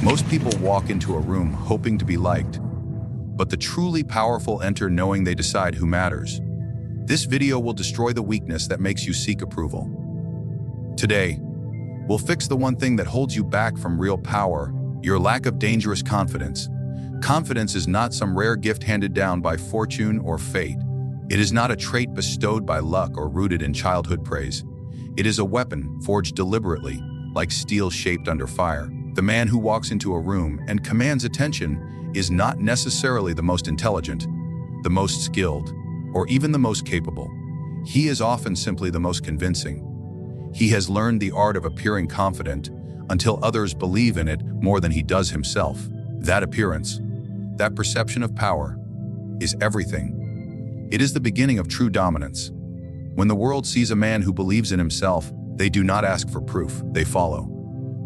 Most people walk into a room hoping to be liked, but the truly powerful enter knowing they decide who matters. This video will destroy the weakness that makes you seek approval. Today, we'll fix the one thing that holds you back from real power, your lack of dangerous confidence. Confidence is not some rare gift handed down by fortune or fate. It is not a trait bestowed by luck or rooted in childhood praise. It is a weapon forged deliberately, like steel shaped under fire. The man who walks into a room and commands attention is not necessarily the most intelligent, the most skilled, or even the most capable. He is often simply the most convincing. He has learned the art of appearing confident until others believe in it more than he does himself. That appearance, that perception of power, is everything. It is the beginning of true dominance. When the world sees a man who believes in himself, they do not ask for proof, they follow.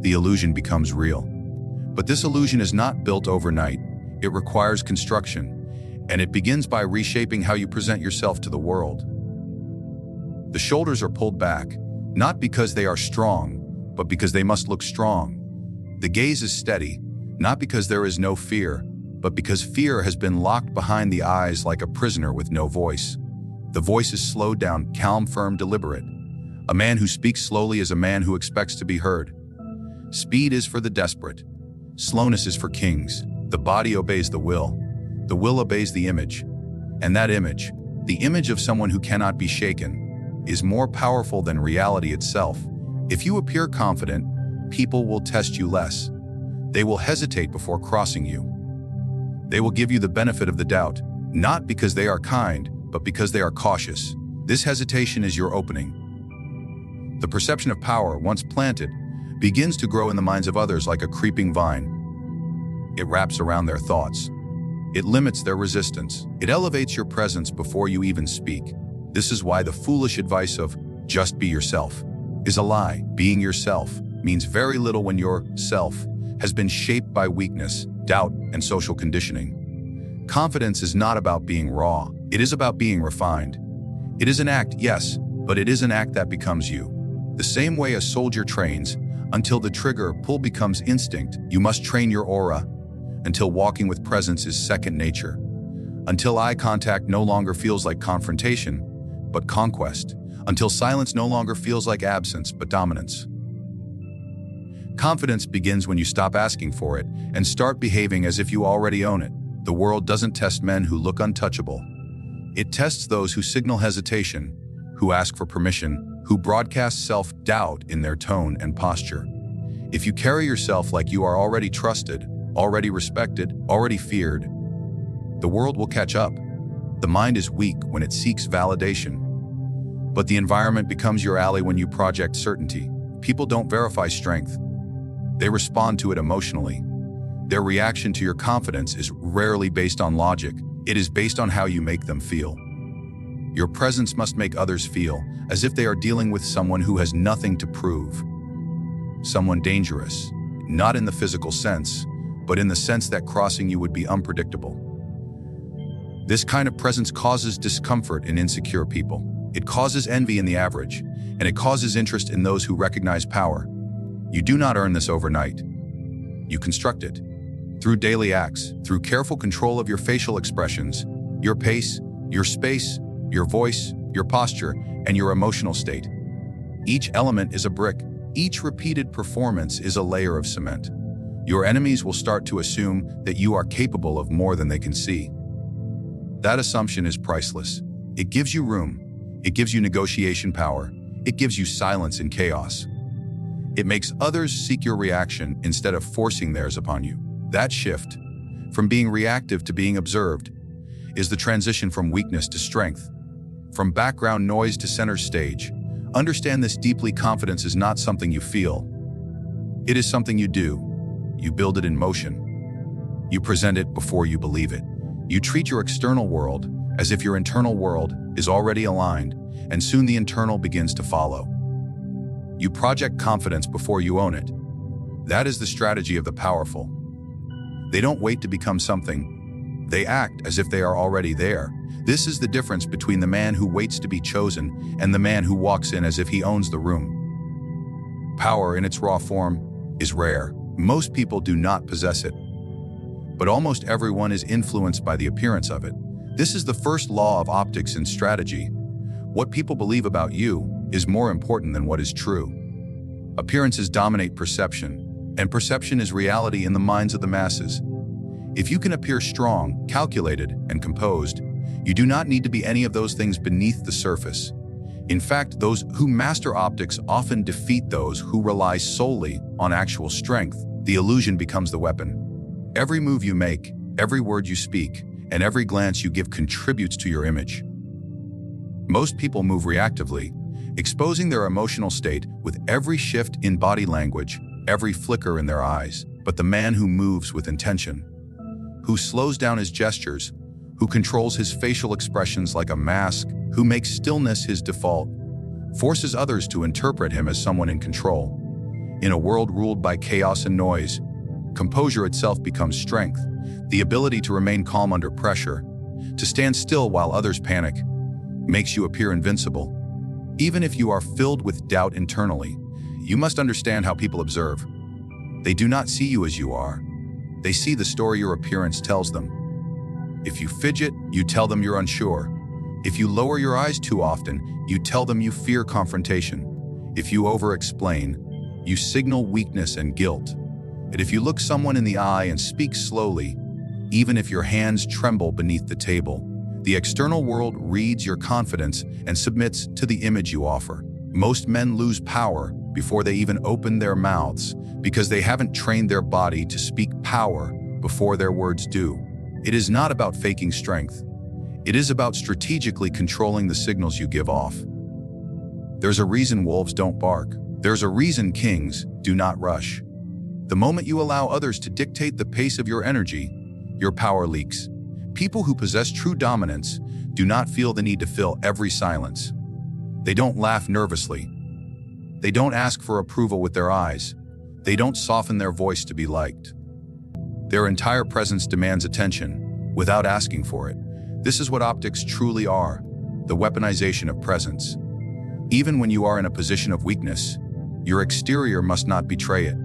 The illusion becomes real. But this illusion is not built overnight. It requires construction, and it begins by reshaping how you present yourself to the world. The shoulders are pulled back, not because they are strong, but because they must look strong. The gaze is steady, not because there is no fear, but because fear has been locked behind the eyes like a prisoner with no voice. The voice is slowed down, calm, firm, deliberate. A man who speaks slowly is a man who expects to be heard. Speed is for the desperate. Slowness is for kings. The body obeys the will. The will obeys the image. And that image, the image of someone who cannot be shaken, is more powerful than reality itself. If you appear confident, people will test you less. They will hesitate before crossing you. They will give you the benefit of the doubt, not because they are kind, but because they are cautious. This hesitation is your opening. The perception of power, once planted, begins to grow in the minds of others like a creeping vine. It wraps around their thoughts. It limits their resistance. It elevates your presence before you even speak. This is why the foolish advice of "just be yourself" is a lie. Being yourself means very little when your self has been shaped by weakness, doubt, and social conditioning. Confidence is not about being raw. It is about being refined. It is an act, yes, but it is an act that becomes you. The same way a soldier trains until the trigger pull becomes instinct, you must train your aura until walking with presence is second nature, until eye contact no longer feels like confrontation, but conquest, until silence no longer feels like absence, but dominance. Confidence begins when you stop asking for it and start behaving as if you already own it. The world doesn't test men who look untouchable. It tests those who signal hesitation, who ask for permission, who broadcast self-doubt in their tone and posture. If you carry yourself like you are already trusted, already respected, already feared, the world will catch up. The mind is weak when it seeks validation, but the environment becomes your ally when you project certainty. People don't verify strength. They respond to it emotionally. Their reaction to your confidence is rarely based on logic. It is based on how you make them feel. Your presence must make others feel as if they are dealing with someone who has nothing to prove. Someone dangerous, not in the physical sense, but in the sense that crossing you would be unpredictable. This kind of presence causes discomfort in insecure people. It causes envy in the average, and it causes interest in those who recognize power. You do not earn this overnight. You construct it through daily acts, through careful control of your facial expressions, your pace, your space, your voice, your posture, and your emotional state. Each element is a brick. Each repeated performance is a layer of cement. Your enemies will start to assume that you are capable of more than they can see. That assumption is priceless. It gives you room. It gives you negotiation power. It gives you silence in chaos. It makes others seek your reaction instead of forcing theirs upon you. That shift, from being reactive to being observed, is the transition from weakness to strength, from background noise to center stage. Understand this deeply. Confidence is not something you feel. It is something you do. You build it in motion. You present it before you believe it. You treat your external world as if your internal world is already aligned, and soon the internal begins to follow. You project confidence before you own it. That is the strategy of the powerful. They don't wait to become something. They act as if they are already there. This is the difference between the man who waits to be chosen and the man who walks in as if he owns the room. Power in its raw form is rare. Most people do not possess it, but almost everyone is influenced by the appearance of it. This is the first law of optics and strategy. What people believe about you is more important than what is true. Appearances dominate perception, and perception is reality in the minds of the masses. If you can appear strong, calculated, and composed, you do not need to be any of those things beneath the surface. In fact, those who master optics often defeat those who rely solely on actual strength. The illusion becomes the weapon. Every move you make, every word you speak, and every glance you give contributes to your image. Most people move reactively, exposing their emotional state with every shift in body language, every flicker in their eyes. But the man who moves with intention, who slows down his gestures, who controls his facial expressions like a mask, who makes stillness his default, forces others to interpret him as someone in control. In a world ruled by chaos and noise, composure itself becomes strength, the ability to remain calm under pressure, to stand still while others panic, makes you appear invincible. Even if you are filled with doubt internally, you must understand how people observe. They do not see you as you are. They see the story your appearance tells them. If you fidget, you tell them you're unsure. If you lower your eyes too often, you tell them you fear confrontation. If you over-explain, you signal weakness and guilt. And if you look someone in the eye and speak slowly, even if your hands tremble beneath the table, the external world reads your confidence and submits to the image you offer. Most men lose power before they even open their mouths because they haven't trained their body to speak power before their words do. It is not about faking strength. It is about strategically controlling the signals you give off. There's a reason wolves don't bark. There's a reason kings do not rush. The moment you allow others to dictate the pace of your energy, your power leaks. People who possess true dominance do not feel the need to fill every silence. They don't laugh nervously. They don't ask for approval with their eyes. They don't soften their voice to be liked. Their entire presence demands attention without asking for it. This is what optics truly are, the weaponization of presence. Even when you are in a position of weakness, your exterior must not betray it.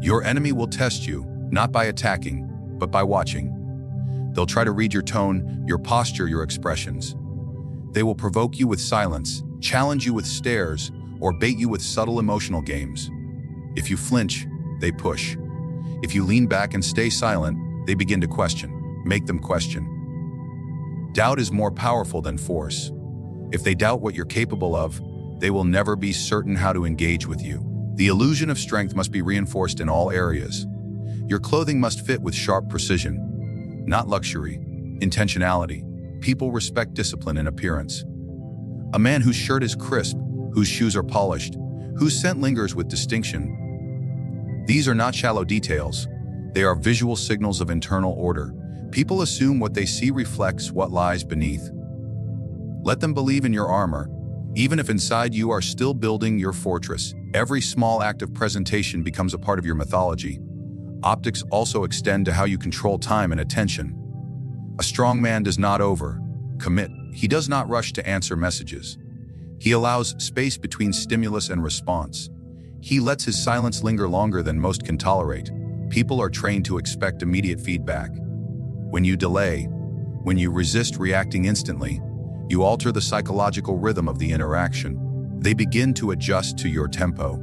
Your enemy will test you, not by attacking, but by watching. They'll try to read your tone, your posture, your expressions. They will provoke you with silence, challenge you with stares, or bait you with subtle emotional games. If you flinch, they push. If you lean back and stay silent, they begin to question. Make them question. Doubt is more powerful than force. If they doubt what you're capable of, they will never be certain how to engage with you. The illusion of strength must be reinforced in all areas. Your clothing must fit with sharp precision, not luxury, intentionality. People respect discipline and appearance. A man whose shirt is crisp, whose shoes are polished, whose scent lingers with distinction. These are not shallow details. They are visual signals of internal order. People assume what they see reflects what lies beneath. Let them believe in your armor, even if inside you are still building your fortress. Every small act of presentation becomes a part of your mythology. Optics also extend to how you control time and attention. A strong man does not commit. He does not rush to answer messages. He allows space between stimulus and response. He lets his silence linger longer than most can tolerate. People are trained to expect immediate feedback. When you delay, when you resist reacting instantly, you alter the psychological rhythm of the interaction. They begin to adjust to your tempo.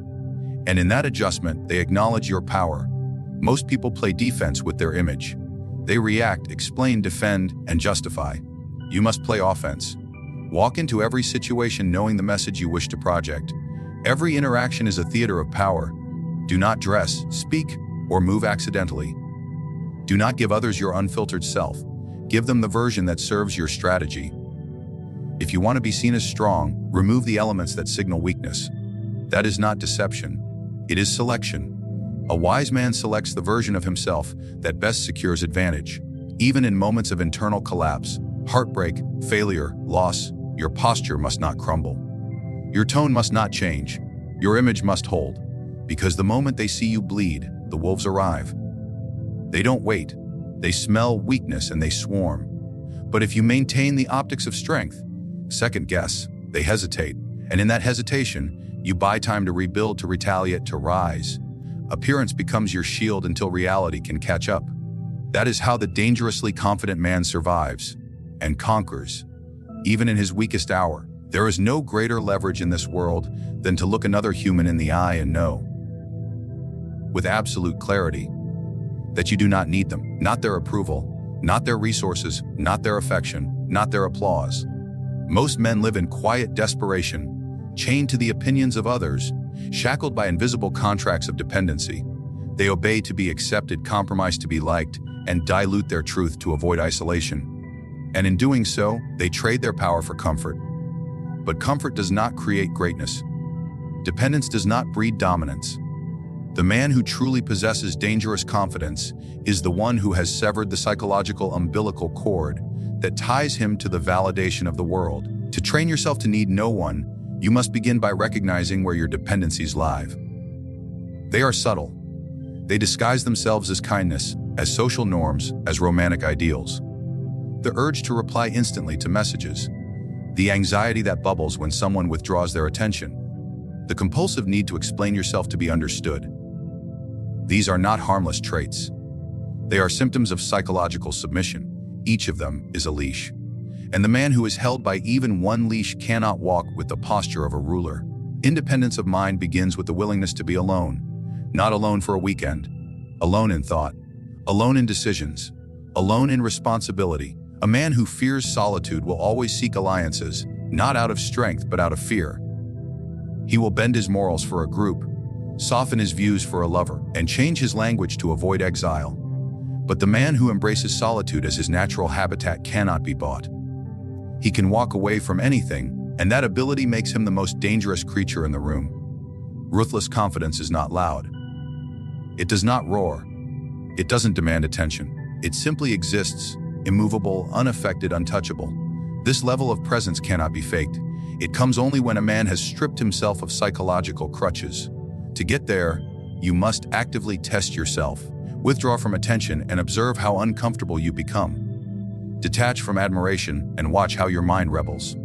And in that adjustment, they acknowledge your power. Most people play defense with their image. They react, explain, defend, and justify. You must play offense. Walk into every situation knowing the message you wish to project. Every interaction is a theater of power. Do not dress, speak, or move accidentally. Do not give others your unfiltered self. Give them the version that serves your strategy. If you want to be seen as strong, remove the elements that signal weakness. That is not deception. It is selection. A wise man selects the version of himself that best secures advantage. Even in moments of internal collapse, heartbreak, failure, loss, your posture must not crumble. Your tone must not change. Your image must hold. Because the moment they see you bleed, the wolves arrive. They don't wait. They smell weakness and they swarm. But if you maintain the optics of strength, second guess, they hesitate. And in that hesitation, you buy time to rebuild, to retaliate, to rise. Appearance becomes your shield until reality can catch up. That is how the dangerously confident man survives and conquers, even in his weakest hour. There is no greater leverage in this world than to look another human in the eye and know, with absolute clarity, that you do not need them, not their approval, not their resources, not their affection, not their applause. Most men live in quiet desperation, chained to the opinions of others, shackled by invisible contracts of dependency. They obey to be accepted, compromise to be liked, and dilute their truth to avoid isolation. And in doing so, they trade their power for comfort. But comfort does not create greatness. Dependence does not breed dominance. The man who truly possesses dangerous confidence is the one who has severed the psychological umbilical cord that ties him to the validation of the world. To train yourself to need no one, you must begin by recognizing where your dependencies lie. They are subtle. They disguise themselves as kindness, as social norms, as romantic ideals. The urge to reply instantly to messages, the anxiety that bubbles when someone withdraws their attention, the compulsive need to explain yourself to be understood. These are not harmless traits. They are symptoms of psychological submission. Each of them is a leash. And the man who is held by even one leash cannot walk with the posture of a ruler. Independence of mind begins with the willingness to be alone. Not alone for a weekend. Alone in thought. Alone in decisions. Alone in responsibility. A man who fears solitude will always seek alliances, not out of strength but out of fear. He will bend his morals for a group, soften his views for a lover, and change his language to avoid exile. But the man who embraces solitude as his natural habitat cannot be bought. He can walk away from anything, and that ability makes him the most dangerous creature in the room. Ruthless confidence is not loud. It does not roar. It doesn't demand attention. It simply exists, immovable, unaffected, untouchable. This level of presence cannot be faked. It comes only when a man has stripped himself of psychological crutches. To get there, you must actively test yourself, withdraw from attention, and observe how uncomfortable you become. Detach from admiration and watch how your mind rebels.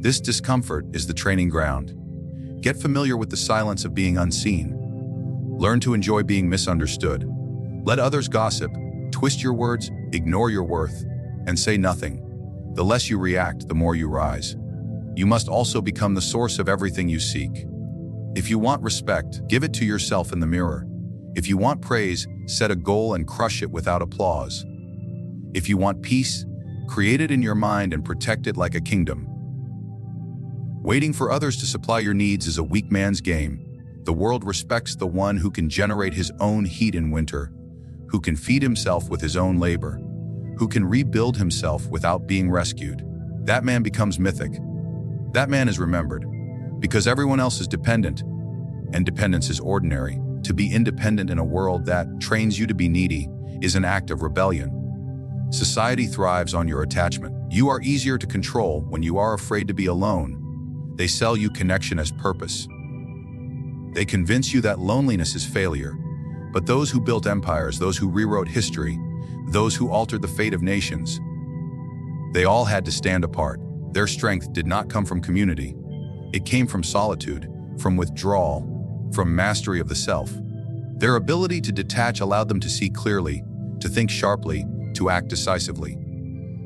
This discomfort is the training ground. Get familiar with the silence of being unseen. Learn to enjoy being misunderstood. Let others gossip, twist your words, ignore your worth, and say nothing. The less you react, the more you rise. You must also become the source of everything you seek. If you want respect, give it to yourself in the mirror. If you want praise, set a goal and crush it without applause. If you want peace, create it in your mind and protect it like a kingdom. Waiting for others to supply your needs is a weak man's game. The world respects the one who can generate his own heat in winter, who can feed himself with his own labor, who can rebuild himself without being rescued. That man becomes mythic. That man is remembered, because everyone else is dependent, and dependence is ordinary. To be independent in a world that trains you to be needy is an act of rebellion. Society thrives on your attachment. You are easier to control when you are afraid to be alone. They sell you connection as purpose. They convince you that loneliness is failure. But those who built empires, those who rewrote history, those who altered the fate of nations, they all had to stand apart. Their strength did not come from community. It came from solitude, from withdrawal, from mastery of the self. Their ability to detach allowed them to see clearly, to think sharply, to act decisively.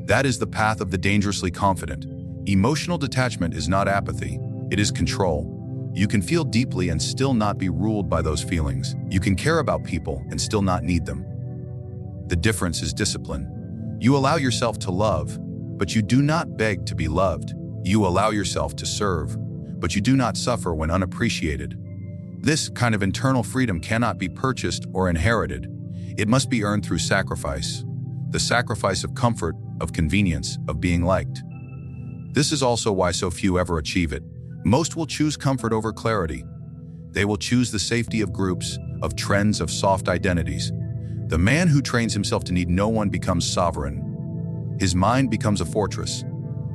That is the path of the dangerously confident. Emotional detachment is not apathy, it is control. You can feel deeply and still not be ruled by those feelings. You can care about people and still not need them. The difference is discipline. You allow yourself to love, but you do not beg to be loved. You allow yourself to serve, but you do not suffer when unappreciated. This kind of internal freedom cannot be purchased or inherited. It must be earned through sacrifice. The sacrifice of comfort, of convenience, of being liked. This is also why so few ever achieve it. Most will choose comfort over clarity. They will choose the safety of groups, of trends, of soft identities. The man who trains himself to need no one becomes sovereign. His mind becomes a fortress.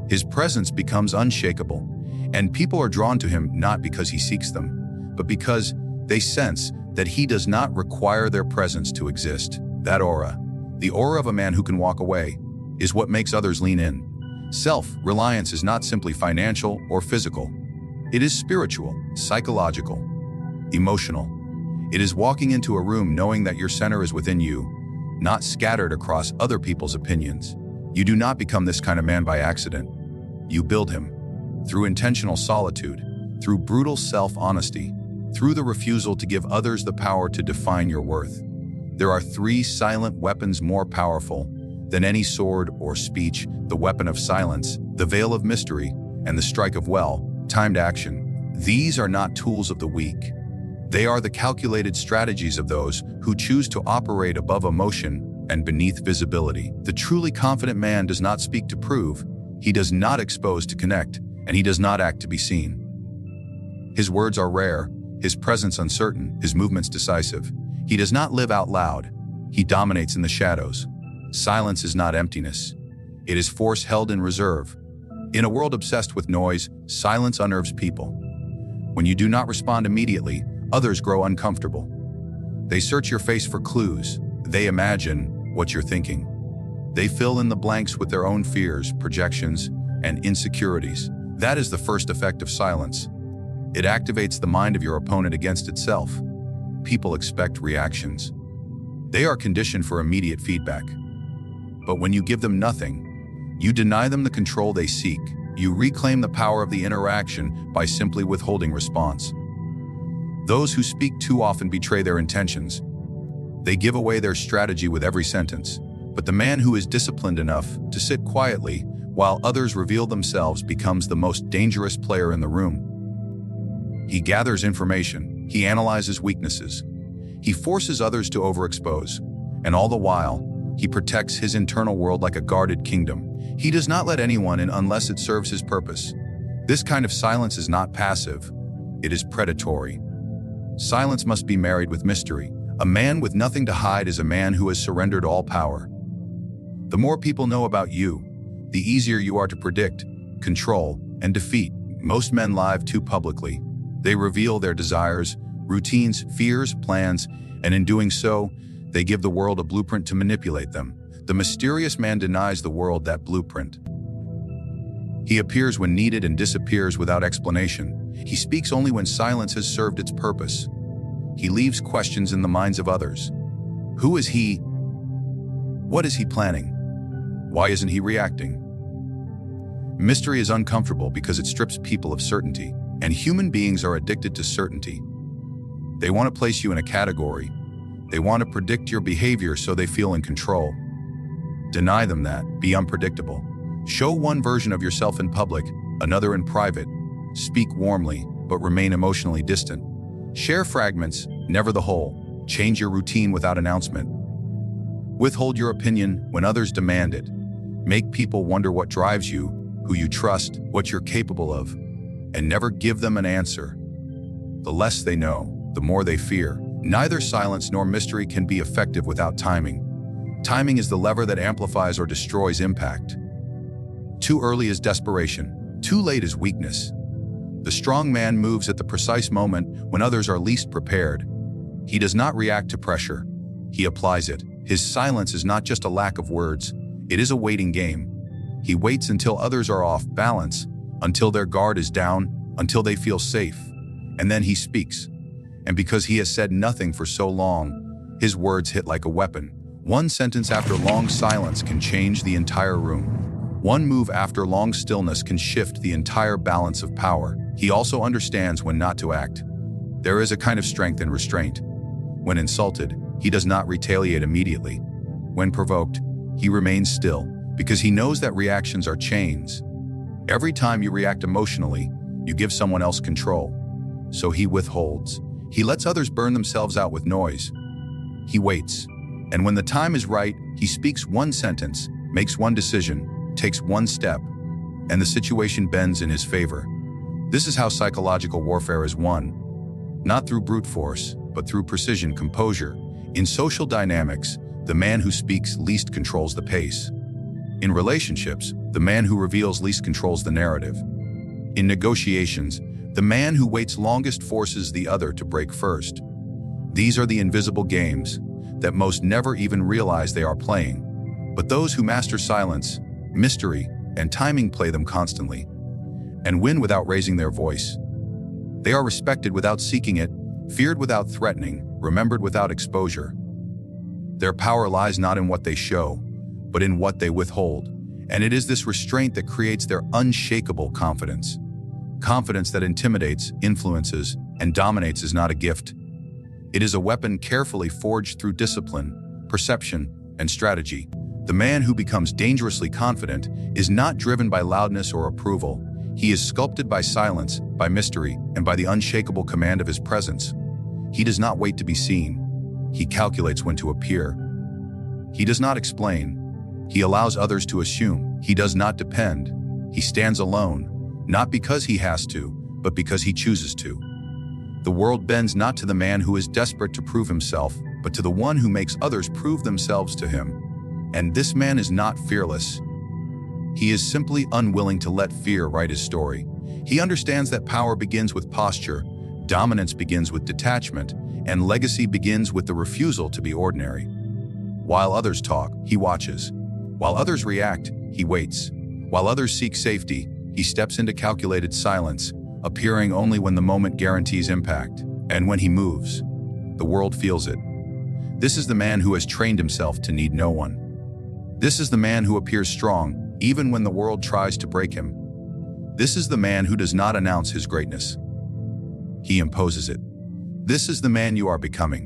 His presence becomes unshakable. And people are drawn to him not because he seeks them, but because they sense that he does not require their presence to exist. That aura, the aura of a man who can walk away, is what makes others lean in. Self-reliance is not simply financial or physical. It is spiritual, psychological, emotional. It is walking into a room knowing that your center is within you, not scattered across other people's opinions. You do not become this kind of man by accident. You build him through intentional solitude, through brutal self-honesty, through the refusal to give others the power to define your worth. There are 3 silent weapons more powerful than any sword or speech: the weapon of silence, the veil of mystery, and the strike of timed action. These are not tools of the weak. They are the calculated strategies of those who choose to operate above emotion and beneath visibility. The truly confident man does not speak to prove, he does not expose to connect, and he does not act to be seen. His words are rare, his presence uncertain, his movements decisive. He does not live out loud, he dominates in the shadows. Silence is not emptiness. It is force held in reserve. In a world obsessed with noise, silence unnerves people. When you do not respond immediately, others grow uncomfortable. They search your face for clues. They imagine what you're thinking. They fill in the blanks with their own fears, projections, and insecurities. That is the first effect of silence. It activates the mind of your opponent against itself. People expect reactions. They are conditioned for immediate feedback. But when you give them nothing, you deny them the control they seek. You reclaim the power of the interaction by simply withholding response. Those who speak too often betray their intentions. They give away their strategy with every sentence. But the man who is disciplined enough to sit quietly while others reveal themselves becomes the most dangerous player in the room. He gathers information, he analyzes weaknesses, he forces others to overexpose, and all the while, he protects his internal world like a guarded kingdom. He does not let anyone in unless it serves his purpose. This kind of silence is not passive, it is predatory. Silence must be married with mystery. A man with nothing to hide is a man who has surrendered all power. The more people know about you, the easier you are to predict, control, and defeat. Most men lie too publicly. They reveal their desires, routines, fears, plans, and in doing so, they give the world a blueprint to manipulate them. The mysterious man denies the world that blueprint. He appears when needed and disappears without explanation. He speaks only when silence has served its purpose. He leaves questions in the minds of others. Who is he? What is he planning? Why isn't he reacting? Mystery is uncomfortable because it strips people of certainty, and human beings are addicted to certainty. They want to place you in a category. They want to predict your behavior so they feel in control. Deny them that. Be unpredictable. Show one version of yourself in public, another in private. Speak warmly, but remain emotionally distant. Share fragments, never the whole. Change your routine without announcement. Withhold your opinion when others demand it. Make people wonder what drives you, who you trust, what you're capable of, and never give them an answer. The less they know, the more they fear. Neither silence nor mystery can be effective without timing. Timing is the lever that amplifies or destroys impact. Too early is desperation. Too late is weakness. The strong man moves at the precise moment when others are least prepared. He does not react to pressure. He applies it. His silence is not just a lack of words. It is a waiting game. He waits until others are off balance, until their guard is down, until they feel safe. And then he speaks. And because he has said nothing for so long, his words hit like a weapon. One sentence after long silence can change the entire room. One move after long stillness can shift the entire balance of power. He also understands when not to act. There is a kind of strength in restraint. When insulted, he does not retaliate immediately. When provoked, he remains still, because he knows that reactions are chains. Every time you react emotionally, you give someone else control. So he withholds. He lets others burn themselves out with noise. He waits. And when the time is right, he speaks one sentence, makes one decision, takes one step, and the situation bends in his favor. This is how psychological warfare is won. Not through brute force, but through precision, composure. In social dynamics, the man who speaks least controls the pace. In relationships, the man who reveals least controls the narrative. In negotiations, the man who waits longest forces the other to break first. These are the invisible games that most never even realize they are playing. But those who master silence, mystery, and timing play them constantly, and win without raising their voice. They are respected without seeking it, feared without threatening, remembered without exposure. Their power lies not in what they show, but in what they withhold. And it is this restraint that creates their unshakable confidence. Confidence that intimidates, influences, and dominates is not a gift. It is a weapon carefully forged through discipline, perception, and strategy. The man who becomes dangerously confident is not driven by loudness or approval. He is sculpted by silence, by mystery, and by the unshakable command of his presence. He does not wait to be seen. He calculates when to appear. He does not explain. He allows others to assume. He does not depend. He stands alone, not because he has to, but because he chooses to. The world bends not to the man who is desperate to prove himself, but to the one who makes others prove themselves to him. And this man is not fearless. He is simply unwilling to let fear write his story. He understands that power begins with posture, dominance begins with detachment, and legacy begins with the refusal to be ordinary. While others talk, he watches. While others react, he waits. While others seek safety, he steps into calculated silence, appearing only when the moment guarantees impact. And when he moves, the world feels it. This is the man who has trained himself to need no one. This is the man who appears strong, even when the world tries to break him. This is the man who does not announce his greatness. He imposes it. This is the man you are becoming.